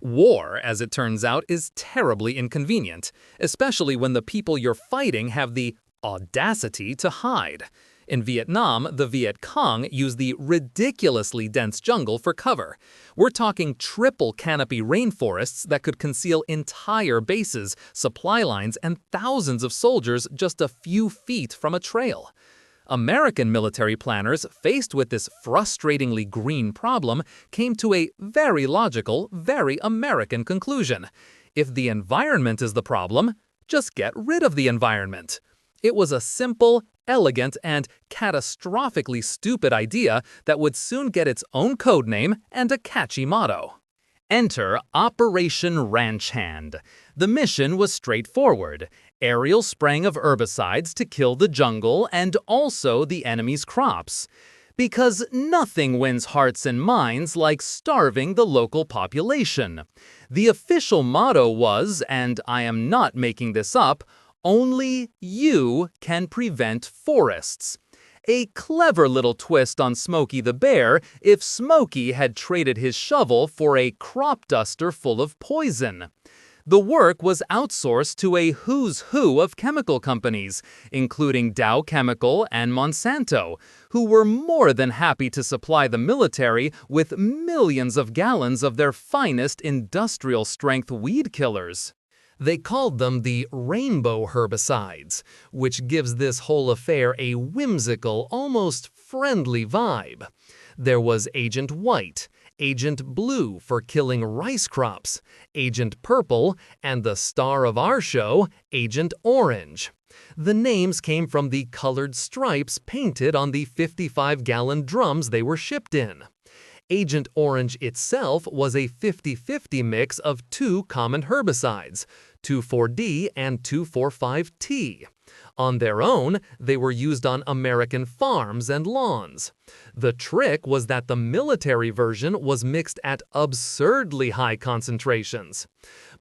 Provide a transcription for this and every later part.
War, as it turns out, is terribly inconvenient, especially when the people you're fighting have the audacity to hide. In Vietnam, the Viet Cong used the ridiculously dense jungle for cover. We're talking triple canopy rainforests that could conceal entire bases, supply lines, and thousands of soldiers just a few feet from a trail. American military planners, faced with this frustratingly green problem, came to a very logical, very American conclusion. If the environment is the problem, just get rid of the environment. It was a simple, elegant, and catastrophically stupid idea that would soon get its own codename and a catchy motto. Enter Operation Ranch Hand. The mission was straightforward: aerial spraying of herbicides to kill the jungle and also the enemy's crops. Because nothing wins hearts and minds like starving the local population. The official motto was, and I am not making this up, "Only you can prevent forests." A clever little twist on Smokey the Bear if Smokey had traded his shovel for a crop duster full of poison. The work was outsourced to a who's who of chemical companies, including Dow Chemical and Monsanto, who were more than happy to supply the military with millions of gallons of their finest industrial-strength weed killers. They called them the rainbow herbicides, which gives this whole affair a whimsical, almost friendly vibe. There was Agent White, Agent Blue for killing rice crops, Agent Purple, and the star of our show, Agent Orange. The names came from the colored stripes painted on the 55-gallon drums they were shipped in. Agent Orange itself was a 50-50 mix of two common herbicides, 2,4-D and 2,4,5-T. On their own, they were used on American farms and lawns. The trick was that the military version was mixed at absurdly high concentrations.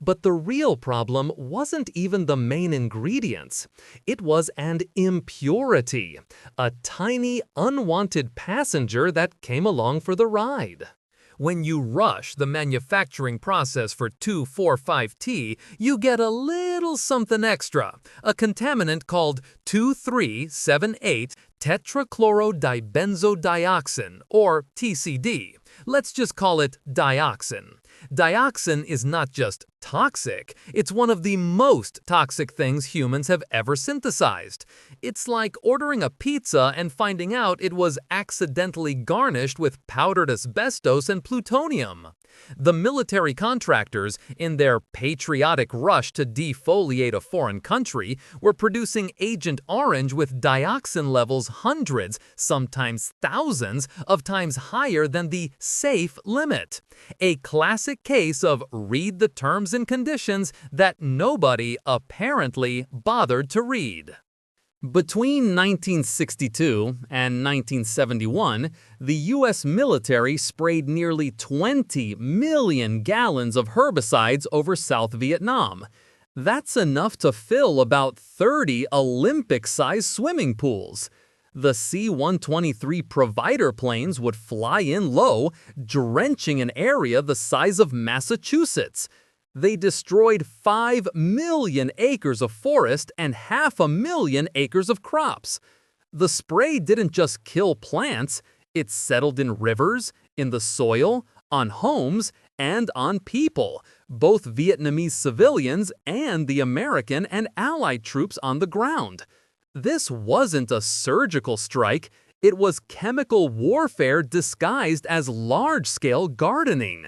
But the real problem wasn't even the main ingredients. It was an impurity, a tiny, unwanted passenger that came along for the ride. When you rush the manufacturing process for 2,4,5-T, you get a little something extra, a contaminant called 2,3,7,8-tetrachlorodibenzodioxin, or TCD. Let's just call it dioxin. Dioxin is not just toxic, it's one of the most toxic things humans have ever synthesized. It's like ordering a pizza and finding out it was accidentally garnished with powdered asbestos and plutonium. The military contractors, in their patriotic rush to defoliate a foreign country, were producing Agent Orange with dioxin levels hundreds, sometimes thousands, of times higher than the safe limit. A classic case of read the terms and conditions that nobody apparently bothered to read. Between 1962 and 1971, the U.S. military sprayed nearly 20 million gallons of herbicides over South Vietnam. That's enough to fill about 30 Olympic-sized swimming pools. The C-123 Provider planes would fly in low, drenching an area the size of Massachusetts. They destroyed 5 million acres of forest and 500,000 acres of crops. The spray didn't just kill plants, it settled in rivers, in the soil, on homes, and on people, both Vietnamese civilians and the American and Allied troops on the ground. This wasn't a surgical strike, it was chemical warfare disguised as large-scale gardening.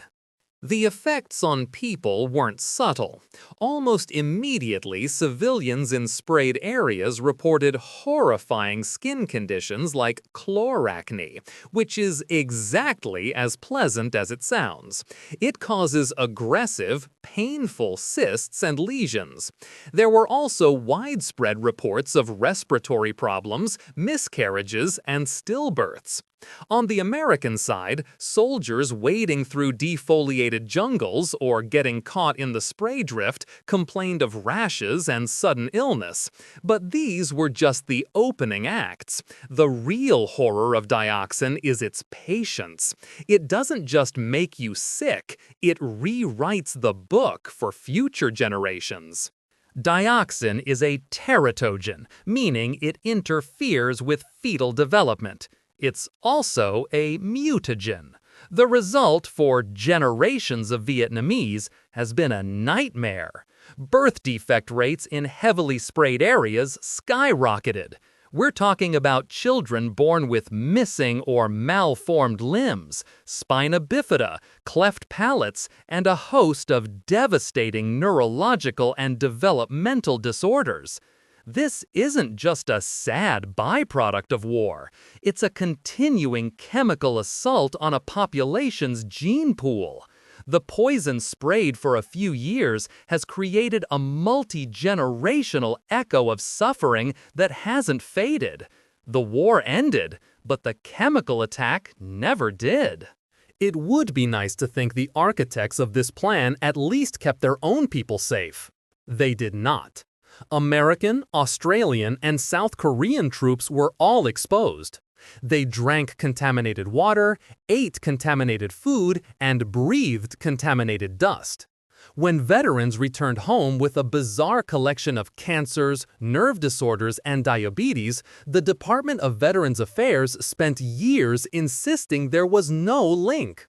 The effects on people weren't subtle. Almost immediately, civilians in sprayed areas reported horrifying skin conditions like chloracne, which is exactly as pleasant as it sounds. It causes aggressive, painful cysts and lesions. There were also widespread reports of respiratory problems, miscarriages, and stillbirths. On the American side, soldiers wading through defoliated jungles or getting caught in the spray drift complained of rashes and sudden illness. But these were just the opening acts. The real horror of dioxin is its patience. It doesn't just make you sick, it rewrites the book for future generations. Dioxin is a teratogen, meaning it interferes with fetal development. It's also a mutagen. The result for generations of Vietnamese has been a nightmare. Birth defect rates in heavily sprayed areas skyrocketed. We're talking about children born with missing or malformed limbs, spina bifida, cleft palates, and a host of devastating neurological and developmental disorders. This isn't just a sad byproduct of war. It's a continuing chemical assault on a population's gene pool. The poison sprayed for a few years has created a multi-generational echo of suffering that hasn't faded. The war ended, but the chemical attack never did. It would be nice to think the architects of this plan at least kept their own people safe. They did not. American, Australian, and South Korean troops were all exposed. They drank contaminated water, ate contaminated food, and breathed contaminated dust. When veterans returned home with a bizarre collection of cancers, nerve disorders, and diabetes, the Department of Veterans Affairs spent years insisting there was no link.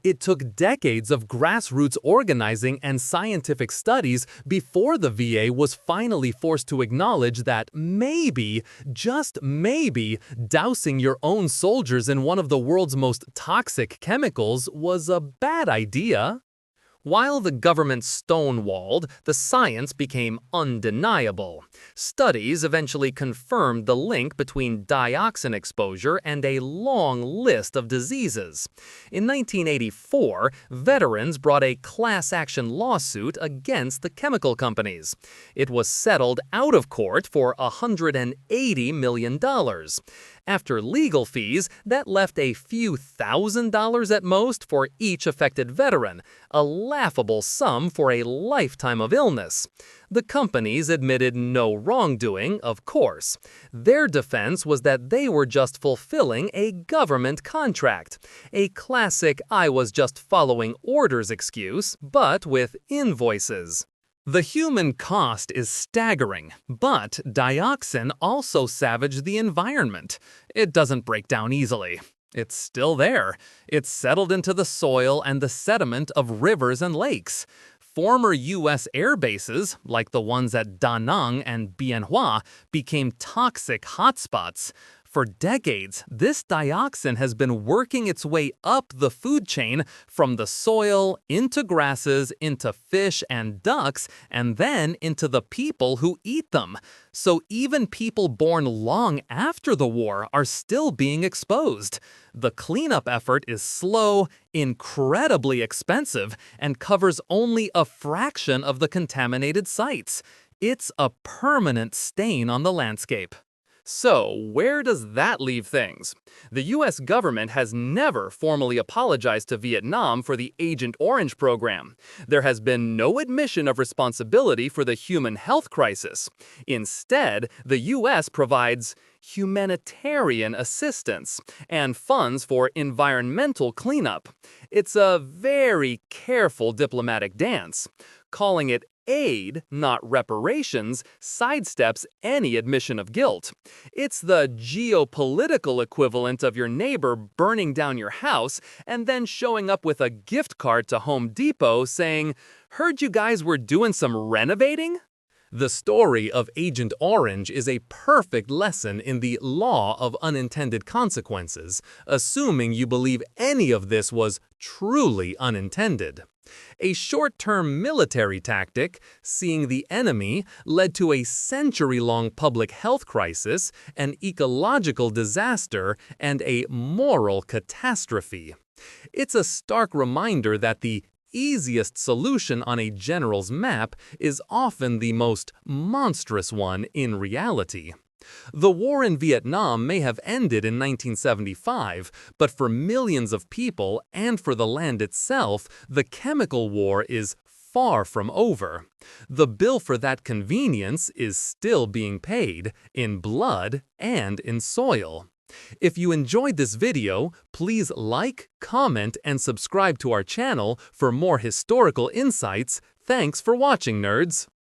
It took decades of grassroots organizing and scientific studies before the VA was finally forced to acknowledge that maybe, just maybe, dousing your own soldiers in one of the world's most toxic chemicals was a bad idea. While the government stonewalled, the science became undeniable. Studies eventually confirmed the link between dioxin exposure and a long list of diseases. In 1984, veterans brought a class-action lawsuit against the chemical companies. It was settled out of court for $180 million. After legal fees, that left a few $1,000s at most for each affected veteran, a laughable sum for a lifetime of illness. The companies admitted no wrongdoing, of course. Their defense was that they were just fulfilling a government contract. A classic "I was just following orders" excuse, but with invoices. The human cost is staggering, but dioxin also savaged the environment. It doesn't break down easily. It's still there. It's settled into the soil and the sediment of rivers and lakes. Former U.S. air bases, like the ones at Da Nang and Bien Hoa, became toxic hotspots. For decades, this dioxin has been working its way up the food chain from the soil, into grasses, into fish and ducks, and then into the people who eat them. So even people born long after the war are still being exposed. The cleanup effort is slow, incredibly expensive, and covers only a fraction of the contaminated sites. It's a permanent stain on the landscape. So, where does that leave things? The U.S. government has never formally apologized to Vietnam for the Agent Orange program. There has been no admission of responsibility for the human health crisis. Instead, the U.S. provides humanitarian assistance and funds for environmental cleanup. It's a very careful diplomatic dance. Calling it aid, not reparations, sidesteps any admission of guilt. It's the geopolitical equivalent of your neighbor burning down your house and then showing up with a gift card to Home Depot saying, "Heard you guys were doing some renovating?" The story of Agent Orange is a perfect lesson in the law of unintended consequences, assuming you believe any of this was truly unintended. A short-term military tactic, seeing the enemy, led to a century-long public health crisis, an ecological disaster, and a moral catastrophe. It's a stark reminder that the easiest solution on a general's map is often the most monstrous one in reality. The war in Vietnam may have ended in 1975, but for millions of people and for the land itself, the chemical war is far from over. The bill for that convenience is still being paid in blood and in soil. If you enjoyed this video, please like, comment, and subscribe to our channel for more historical insights. Thanks for watching, nerds!